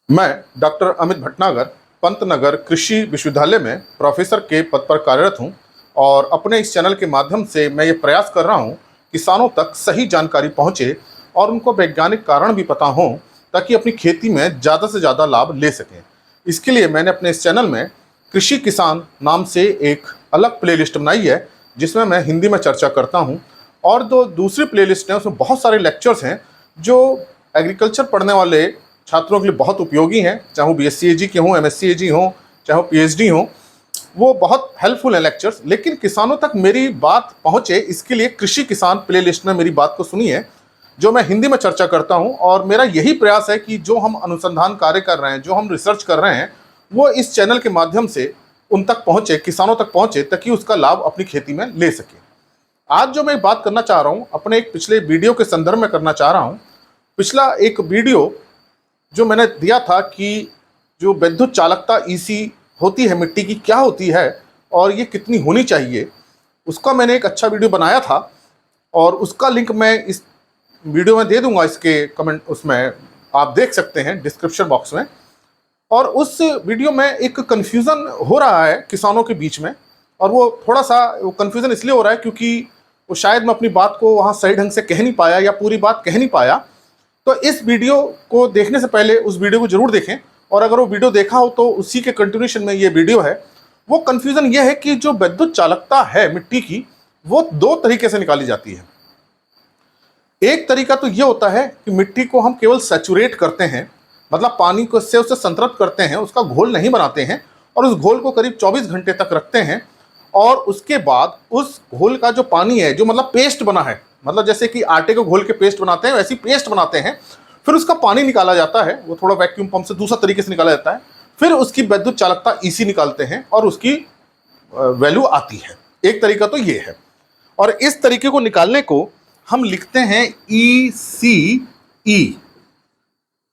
मैं डॉक्टर अमित भटनागर पंतनगर कृषि विश्वविद्यालय में प्रोफेसर के पद पर कार्यरत हूं और अपने इस चैनल के माध्यम से मैं ये प्रयास कर रहा हूं किसानों तक सही जानकारी पहुंचे और उनको वैज्ञानिक कारण भी पता हों ताकि अपनी खेती में ज़्यादा से ज़्यादा लाभ ले सकें। इसके लिए मैंने अपने इस चैनल में कृषि किसान नाम से एक अलग प्लेलिस्ट बनाई है जिसमें मैं हिंदी में चर्चा करता हूँ, और दूसरी प्लेलिस्ट है उसमें बहुत सारे लेक्चर्स हैं जो एग्रीकल्चर पढ़ने वाले छात्रों के लिए बहुत उपयोगी हैं, चाहे वो BSc AG के हों, MSc AG हों, चाहे वो PhD हों। वो बहुत हेल्पफुल है लेक्चर्स, लेकिन किसानों तक मेरी बात पहुंचे इसके लिए कृषि किसान प्लेलिस्ट में मेरी बात को सुनिए जो मैं हिंदी में चर्चा करता हूं। और मेरा यही प्रयास है कि जो हम अनुसंधान कार्य कर रहे हैं, जो हम रिसर्च कर रहे हैं, वो इस चैनल के माध्यम से उन तक पहुंचे, किसानों तक पहुंचे, ताकि उसका लाभ अपनी खेती में ले सके। आज जो मैं बात करना चाह रहा हूं अपने एक पिछले वीडियो के संदर्भ में करना चाह रहा हूं। पिछला एक वीडियो जो मैंने दिया था कि जो विद्युत चालकता EC होती है मिट्टी की, क्या होती है और ये कितनी होनी चाहिए, उसका मैंने एक अच्छा वीडियो बनाया था और उसका लिंक मैं इस वीडियो में दे दूंगा, इसके कमेंट उसमें आप देख सकते हैं डिस्क्रिप्शन बॉक्स में। और उस वीडियो में एक कन्फ्यूज़न हो रहा है किसानों के बीच में, और वो थोड़ा सा कन्फ्यूज़न इसलिए हो रहा है क्योंकि वो शायद मैं अपनी बात को वहाँ सही ढंग से कह नहीं पाया या पूरी बात कह नहीं पाया। तो इस वीडियो को देखने से पहले उस वीडियो को जरूर देखें, और अगर वो वीडियो देखा हो तो उसी के कंटिन्यूशन में ये वीडियो है। वो कन्फ्यूज़न ये है कि जो विद्युत चालकता है मिट्टी की, वो दो तरीके से निकाली जाती है। एक तरीका तो ये होता है कि मिट्टी को हम केवल सैचुरेट करते हैं, मतलब पानी को से उसे संतृप्त करते हैं, उसका घोल नहीं बनाते हैं, और उस घोल को करीब 24 घंटे तक रखते हैं। और उसके बाद उस घोल का जो पानी है, जो मतलब पेस्ट बना है, मतलब जैसे कि आटे को घोल के पेस्ट बनाते हैं वैसी पेस्ट बनाते हैं, फिर उसका पानी निकाला जाता है। वो थोड़ा वैक्यूम पंप से दूसरा तरीके से निकाला जाता है, फिर उसकी विद्युत चालकता EC निकालते हैं और उसकी वैल्यू आती है। एक तरीका तो ये है, और इस तरीके को निकालने को हम लिखते हैं ECE।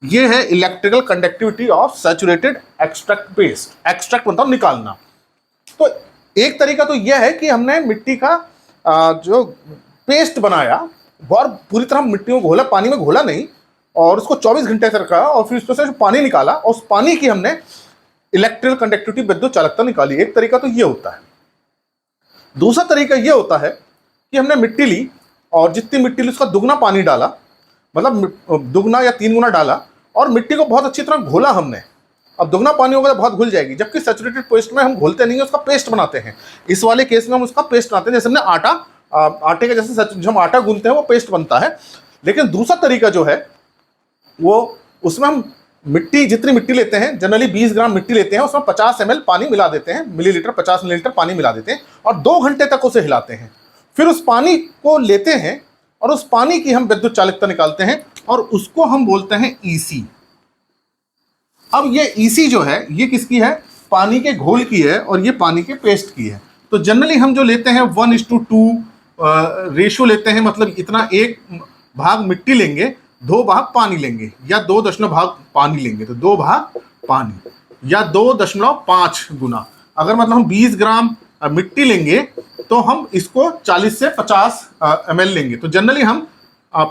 ये है electrical conductivity of saturated extract paste. Extract मतलब निकालना। तो एक तरीका तो यह है कि हमने मिट्टी का जो पेस्ट बनाया और पूरी तरह मिट्टी में घोला, पानी में घोला नहीं, और उसको 24 घंटे तक रखा और फिर उसमें से पानी निकाला और उस पानी की हमने इलेक्ट्रिकल कंडक्टिविटी विद्युत चालकता निकाली। एक तरीका तो ये होता है। दूसरा तरीका ये होता है कि हमने मिट्टी ली और जितनी मिट्टी ली उसका दुगना पानी डाला, मतलब दुगना या 3 गुना डाला, और मिट्टी को बहुत अच्छी तरह घोला हमने। अब दुगना पानी होगा तो बहुत घुल जाएगी, जबकि सैचुरेटेड पेस्ट में हम घोलते नहीं है, उसका पेस्ट बनाते हैं। इस वाले केस में हम उसका पेस्ट बनाते हैं, जैसे हमने आटे का जैसे जो हम आटा गूंथते हैं वो पेस्ट बनता है। लेकिन दूसरा तरीका जो है वो, उसमें हम मिट्टी, जितनी मिट्टी लेते हैं, जनरली 20 ग्राम मिट्टी लेते हैं, उसमें 50 ml पानी मिला देते हैं, मिलीलीटर 50 मिलीलीटर पानी मिला देते हैं, और 2 घंटे तक उसे हिलाते हैं। फिर उस पानी को लेते हैं और उस पानी की हम विद्युत चालकता निकालते हैं और उसको हम बोलते हैं EC। अब ये EC जो है ये किसकी है? पानी के घोल की है और ये पानी के पेस्ट की है। तो जनरली हम जो लेते हैं 1:2 रेशियो लेते हैं, मतलब इतना 1 भाग मिट्टी लेंगे, 2 भाग पानी लेंगे, या 2 भाग पानी लेंगे तो 2 भाग पानी, या 2.5 गुना। अगर मतलब हम 20 ग्राम मिट्टी लेंगे तो हम इसको 40 से 50 ml लेंगे। तो जनरली हम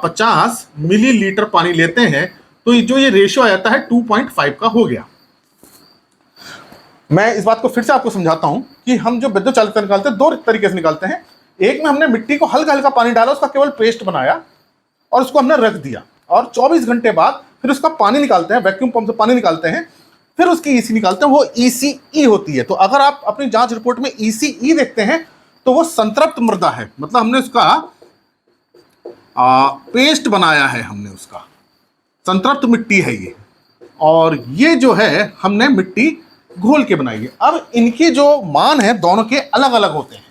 50 मिलीलीटर पानी लेते हैं, तो जो ये रेशियो आ जाता है 2.5 का हो गया। मैं इस बात को फिर से आपको समझाता हूं कि हम जो विद्युत चालकता निकालते हैं 2 तरीके से निकालते हैं। एक में हमने मिट्टी को हल्का हल्का पानी डाला, उसका केवल पेस्ट बनाया और उसको हमने रख दिया, और 24 घंटे बाद फिर उसका पानी निकालते हैं, वैक्यूम पंप से पानी निकालते हैं, फिर उसकी EC निकालते हैं, वो ECE होती है। तो अगर आप अपनी जांच रिपोर्ट में ECE देखते हैं तो वो संतृप्त मृदा है, मतलब हमने उसका पेस्ट बनाया है, हमने उसका संतृप्त मिट्टी है ये, और ये जो है हमने मिट्टी घोल के बनाई है। अब इनके जो मान है दोनों के अलग अलग होते हैं।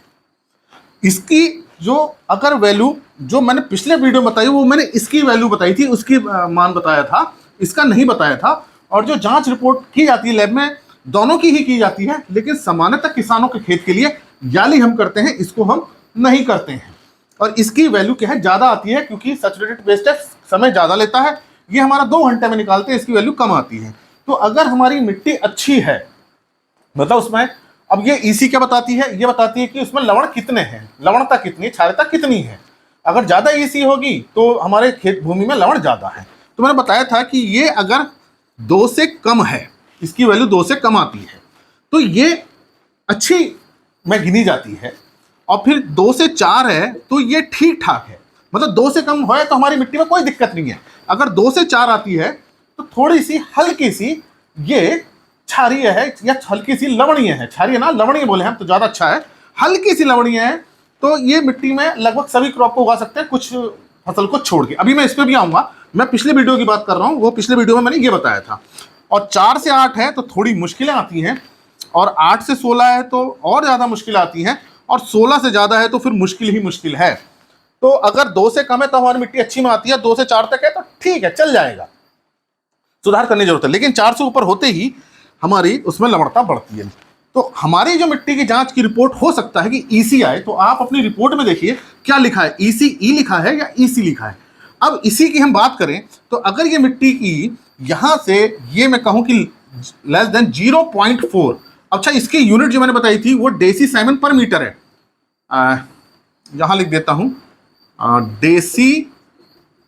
इसकी जो अगर वैल्यू जो मैंने पिछले वीडियो में बताई, वो मैंने इसकी वैल्यू बताई थी, उसकी मान बताया था, इसका नहीं बताया था। और जो जांच रिपोर्ट की जाती है लैब में, दोनों की ही की जाती है, लेकिन सामान्यतः किसानों के खेत के लिए याली हम करते हैं, इसको हम नहीं करते हैं। और इसकी वैल्यू क्या है, ज़्यादा आती है, क्योंकि सैचुरेटेड पेस्ट है, समय ज़्यादा लेता है। ये हमारा 2 घंटे में निकालते हैं, इसकी वैल्यू कम आती है। तो अगर हमारी मिट्टी अच्छी है, मतलब उसमें, अब ये EC क्या बताती है? ये बताती है कि उसमें लवण कितने हैं, लवणता कितनी है, क्षारता कितनी है। अगर ज़्यादा EC होगी तो हमारे खेत भूमि में लवण ज़्यादा है, तो मैंने बताया था कि ये अगर 2 से कम है, इसकी वैल्यू 2 से कम आती है तो ये अच्छी में गिनी जाती है, और फिर 2 से 4 है तो ये ठीक ठाक है। मतलब 2 से कम है तो हमारी मिट्टी में कोई दिक्कत नहीं है। अगर 2 से 4 आती है तो थोड़ी सी हल्की सी ये क्षारीय है या हल्की सी लवणीय है, क्षारीय ना लवणीय बोले हम तो ज़्यादा अच्छा है, हल्की सी लवणीय है, तो ये मिट्टी में लगभग सभी क्रॉप को उगा सकते हैं, कुछ फसल को छोड़ के। अभी मैं इस पर भी आऊँगा, मैं पिछले वीडियो की बात कर रहा हूँ, वो पिछले वीडियो में मैंने ये बताया था। और 4 से 8 है तो थोड़ी मुश्किलें आती हैं, और 8 से 16 है तो और ज़्यादा मुश्किल आती हैं, और 16 से ज़्यादा है तो फिर मुश्किल ही मुश्किल है। तो अगर 2 से कम है तो हमारी मिट्टी अच्छी में आती है, 2 से 4 तक है तो ठीक है, चल जाएगा, सुधार करने की जरूरत है। लेकिन 4 से ऊपर होते ही हमारी उसमें लवणता बढ़ती है। तो हमारी जो मिट्टी की जांच की रिपोर्ट हो सकता है कि ईसी आए, तो आप अपनी रिपोर्ट में देखिए क्या लिखा है, ईसी ई लिखा है या ईसी लिखा है। अब इसी की हम बात करें तो अगर ये मिट्टी की यहां से ये मैं कहूं कि लेस देन 0.4, अच्छा इसकी यूनिट जो मैंने बताई थी वो डेसी साइमन पर मीटर है, यहां लिख देता हूं डेसी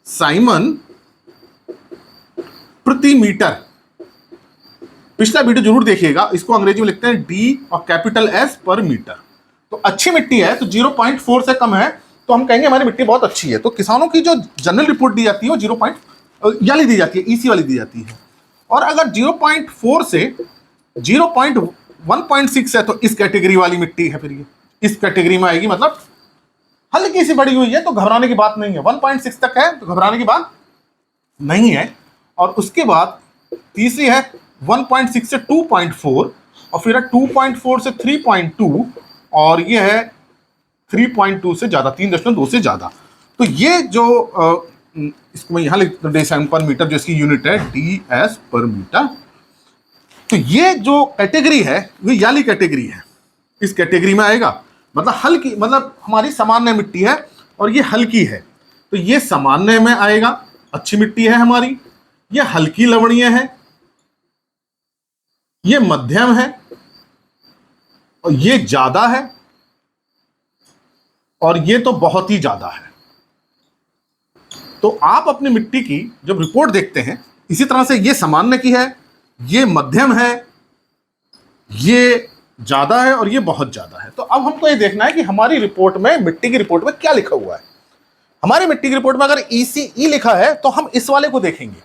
साइमन प्रति मीटर। पिछला वीडियो जरूर देखिएगा, इसको अंग्रेजी में लिखते हैं डी और कैपिटल एस पर मीटर। तो अच्छी मिट्टी है तो 0.4 से कम है तो हम कहेंगे हमारी मिट्टी बहुत अच्छी है। तो किसानों की जो जनरल रिपोर्ट दी जाती है वो 0 दी जाती है, ईसी वाली दी जाती है। और अगर 0.4 से 0.1.6 है तो इस कैटेगरी वाली मिट्टी है, फिर ये इस कैटेगरी में आएगी, मतलब हल्की सी बढ़ी हुई है तो घबराने की बात नहीं है। 1.6 तक है तो घबराने की बात नहीं है। और उसके बाद तीसरी है 1.6 से 2.4, और फिर है 2.4 से 3.2, और ये है 3.2 से ज़्यादा, 3.2 से ज़्यादा। तो ये जो इसको मैं यहाँ लिख डेसीमल पर मीटर, जो इसकी यूनिट है DS पर मीटर। तो ये जो कैटेगरी है वो याली कैटेगरी है, इस कैटेगरी में आएगा। मतलब हल्की, मतलब हमारी सामान्य मिट्टी है और ये हल्की है, तो ये सामान्य में आएगा, अच्छी मिट्टी है हमारी। ये हल्की लवणीय है, ये मध्यम है, और ये ज्यादा है, और ये तो बहुत ही ज्यादा है। तो आप अपनी मिट्टी की जब रिपोर्ट देखते हैं इसी तरह से, ये सामान्य की है, ये मध्यम है, ये ज्यादा है, और ये बहुत ज्यादा है। तो अब हमको ये देखना है कि हमारी रिपोर्ट में, मिट्टी की रिपोर्ट में क्या लिखा हुआ है। हमारी मिट्टी की रिपोर्ट में अगर ECE लिखा है तो हम इस वाले को देखेंगे,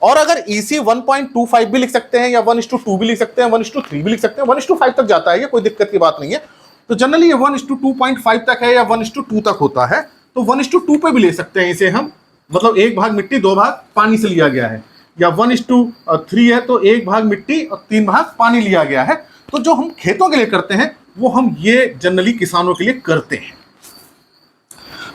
और अगर EC 1.25 भी लिख सकते हैं, या 1:2 भी लिख सकते हैं, 1:3 भी लिख सकते हैं, 1:5 तक जाता है, ये कोई दिक्कत की बात नहीं है। तो जनरली ये 1:2.5 तक है या 1:2 तक होता है, तो 1:2 पे भी ले सकते हैं इसे हम, मतलब 1 भाग मिट्टी 2 भाग पानी से लिया गया है, या 1:3 है तो 1 भाग मिट्टी और 3 भाग पानी लिया गया है। तो जो हम खेतों के लिए करते हैं वो हम ये जनरली किसानों के लिए करते हैं।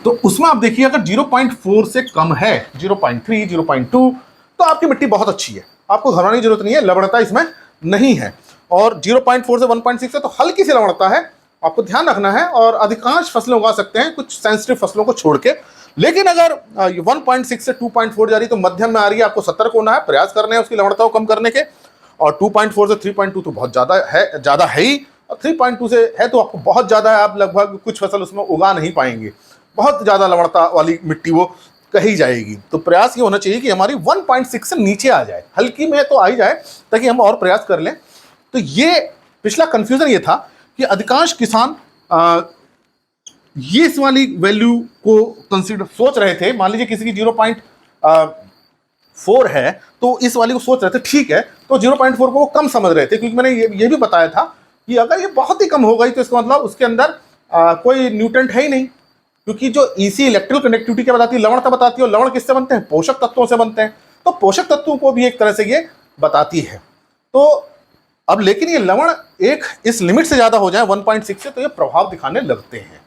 तो उसमें आप देखिए अगर 0.4 से कम है, 0.3, 0.2, तो आपकी मिट्टी बहुत अच्छी है, आपको घबराने की जरूरत नहीं है, लवणता इसमें नहीं है। और 0.4 से 1.6 है तो हल्की सी लवणता है, आपको ध्यान रखना है, और अधिकांश फसलें उगा सकते हैं कुछ सेंसिटिव फसलों को छोड़ के। लेकिन अगर 1.6 से 2.4 जा रही तो मध्यम में आ रही है, आपको सतर्क होना है, प्रयास करने हैं उसकी लवणता को कम करने के। और 2.4 से 3.2 तो बहुत ज़्यादा है ही, और 3.2 से है तो आपको बहुत ज़्यादा है, आप लगभग कुछ फसल उसमें उगा नहीं पाएंगे, बहुत ज़्यादा लवणता वाली मिट्टी वो कही जाएगी। तो प्रयास ये होना चाहिए कि हमारी 1.6 से नीचे आ जाए, हल्की में तो आ ही जाए, ताकि हम और प्रयास कर लें। तो ये पिछला कंफ्यूजन ये था कि अधिकांश किसान ये इस वाली वैल्यू को कंसीडर सोच रहे थे। मान लीजिए किसी की 0.4 है तो इस वाली को सोच रहे थे, ठीक है, तो 0.4 को वो कम समझ रहे थे, क्योंकि मैंने ये भी बताया था कि अगर ये बहुत ही कम हो गई तो इसका मतलब उसके अंदर कोई न्यूट्रेंट है ही नहीं, क्योंकि जो EC इलेक्ट्रिकल कनेक्टिविटी क्या बताती है, लवणता बताती है, और लवण किससे बनते हैं, पोषक तत्वों से बनते हैं। तो पोषक तत्वों को भी एक तरह से ये बताती है। तो अब लेकिन ये लवण एक इस लिमिट से ज्यादा हो जाए 1.6 से तो ये प्रभाव दिखाने लगते हैं।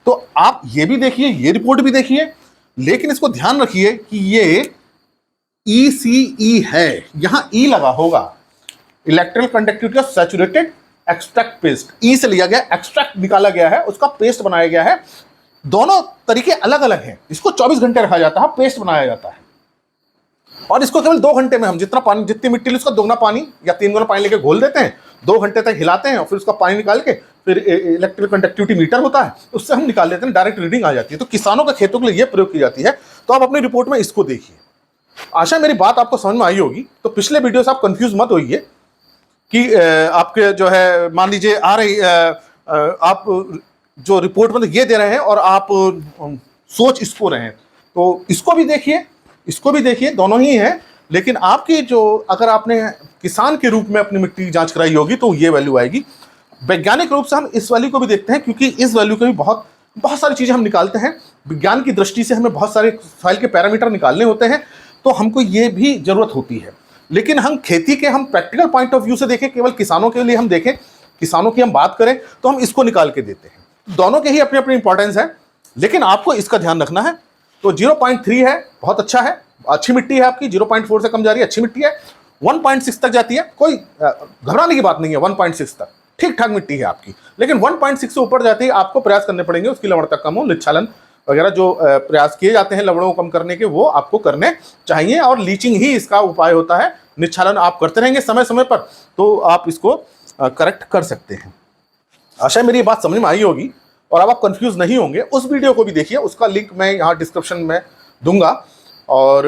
तो आप ये भी देखिए, ये रिपोर्ट भी देखिए, लेकिन इसको ध्यान रखिए कि ये ECE है, यहां E लगा होगा, electrical conductivity of saturated extract paste, E से लिया गया, एक्सट्रैक्ट निकाला गया है, उसका पेस्ट बनाया गया है। दोनों तरीके अलग अलग हैं। इसको 24 घंटे रखा जाता है, पेस्ट बनाया जाता है, और इसको केवल 2 घंटे में हम जितना पानी, जितनी मिट्टी ली उसका 2 गुना पानी या 3 गुना पानी लेके घोल देते हैं, 2 घंटे तक हिलाते हैं, और फिर उसका पानी निकाल के फिर इलेक्ट्रिकल कंडक्टिविटी मीटर होता है उससे हम निकाल लेते हैं, डायरेक्ट रीडिंग आ जाती है। तो किसानों के खेतों के लिए ये प्रयोग की जाती है। तो आप अपनी रिपोर्ट में इसको देखिए। आशा मेरी बात आपको समझ में आई होगी। तो पिछले वीडियो से आप कंफ्यूज मत होइए कि आपके जो है मान लीजिए आ रही आप जो रिपोर्ट में ये दे रहे हैं और आप सोच इसको रहे हैं, तो इसको भी देखिए, इसको भी देखिए, दोनों ही हैं। लेकिन आपकी जो अगर आपने किसान के रूप में अपनी मिट्टी की जांच कराई होगी तो ये वैल्यू आएगी। वैज्ञानिक रूप से हम इस वैल्यू को भी देखते हैं, क्योंकि इस वैल्यू के भी बहुत बहुत सारी चीज़ें हम निकालते हैं। विज्ञान की दृष्टि से हमें बहुत सारे फाइल के पैरामीटर निकालने होते हैं, तो हमको ये भी जरूरत होती है। लेकिन हम खेती के हम प्रैक्टिकल पॉइंट ऑफ व्यू से देखें, केवल किसानों के लिए हम देखें, किसानों की हम बात करें, तो हम इसको निकाल के देते हैं। दोनों के ही अपनी अपनी इंपॉर्टेंस है, लेकिन आपको इसका ध्यान रखना है। तो 0.3 है, बहुत अच्छा है, अच्छी मिट्टी है आपकी। 0.4 से कम जा रही है, अच्छी मिट्टी है। 1.6 तक जाती है, कोई घबराने की बात नहीं है। 1.6 तक ठीक ठाक मिट्टी है आपकी। लेकिन 1.6 से ऊपर जाती है, आपको प्रयास करने पड़ेंगे उसकी लवणता कम हो, लिच्छालन वगैरह जो प्रयास किए जाते हैं लवणों को कम करने के, वो आपको करने चाहिए। और लीचिंग ही इसका उपाय होता है। निच्छालन आप करते रहेंगे समय समय पर, तो आप इसको करेक्ट कर सकते हैं। आशा मेरी बात समझ में आई होगी और अब आप कंफ्यूज नहीं होंगे। उस वीडियो को भी देखिए, उसका लिंक मैं यहाँ डिस्क्रिप्शन में दूंगा, और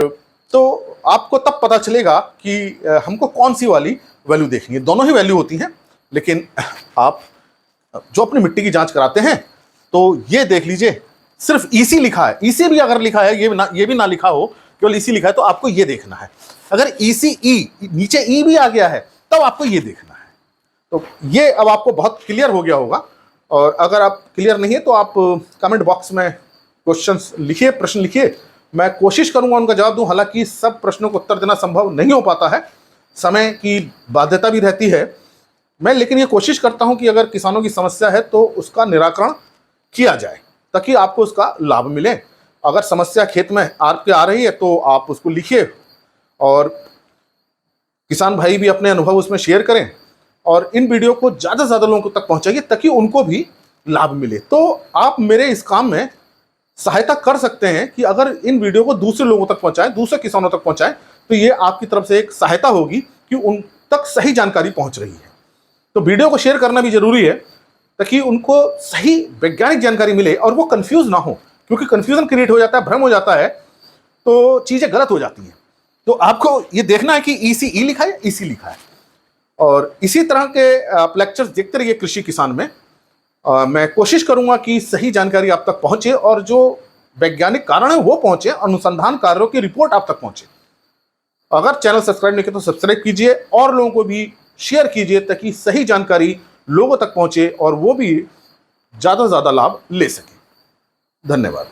तो आपको तब पता चलेगा कि हमको कौन सी वाली वैल्यू देखनी है। दोनों ही वैल्यू होती हैं, लेकिन आप जो अपनी मिट्टी की जांच कराते हैं तो ये देख लीजिए, सिर्फ ईसी लिखा है, ईसी भी अगर लिखा है, ये भी ना लिखा हो, केवल ईसी लिखा है, तो आपको ये देखना है। अगर ईसी नीचे ई भी आ गया है, तब आपको ये देखना है। तो ये अब आपको बहुत क्लियर हो गया होगा। और अगर आप क्लियर नहीं है तो आप कमेंट बॉक्स में क्वेश्चंस लिखिए, प्रश्न लिखिए, मैं कोशिश करूंगा उनका जवाब दूं। हालांकि सब प्रश्नों को उत्तर देना संभव नहीं हो पाता है, समय की बाध्यता भी रहती है। मैं लेकिन ये कोशिश करता हूं कि अगर किसानों की समस्या है तो उसका निराकरण किया जाए, ताकि आपको उसका लाभ मिले। अगर समस्या खेत में आपके आ रही है तो आप उसको लिखिए, और किसान भाई भी अपने अनुभव उसमें शेयर करें, और इन वीडियो को ज़्यादा से ज़्यादा लोगों तक पहुंचाइए, ताकि उनको भी लाभ मिले। तो आप मेरे इस काम में सहायता कर सकते हैं कि अगर इन वीडियो को दूसरे लोगों तक पहुंचाएं, दूसरे किसानों तक पहुंचाएं, तो ये आपकी तरफ से एक सहायता होगी कि उन तक सही जानकारी पहुंच रही है। तो वीडियो को शेयर करना भी जरूरी है, ताकि उनको सही वैज्ञानिक जानकारी मिले और वो कंफ्यूज ना हो, क्योंकि कंफ्यूजन क्रिएट हो जाता है, भ्रम हो जाता है, तो चीज़ें गलत हो जाती हैं। तो आपको ये देखना है कि ई लिखा है, ईसी लिखा है। और इसी तरह के आप लेक्चर्स देखते रहिए कृषि किसान में। मैं कोशिश करूंगा कि सही जानकारी आप तक पहुंचे, और जो वैज्ञानिक कारण है वो पहुंचे, अनुसंधान कार्यों की रिपोर्ट आप तक पहुंचे। अगर चैनल सब्सक्राइब नहीं किया तो सब्सक्राइब कीजिए, और लोगों को भी शेयर कीजिए, ताकि सही जानकारी लोगों तक पहुंचे और वो भी ज़्यादा से ज़्यादा लाभ ले सकें। धन्यवाद।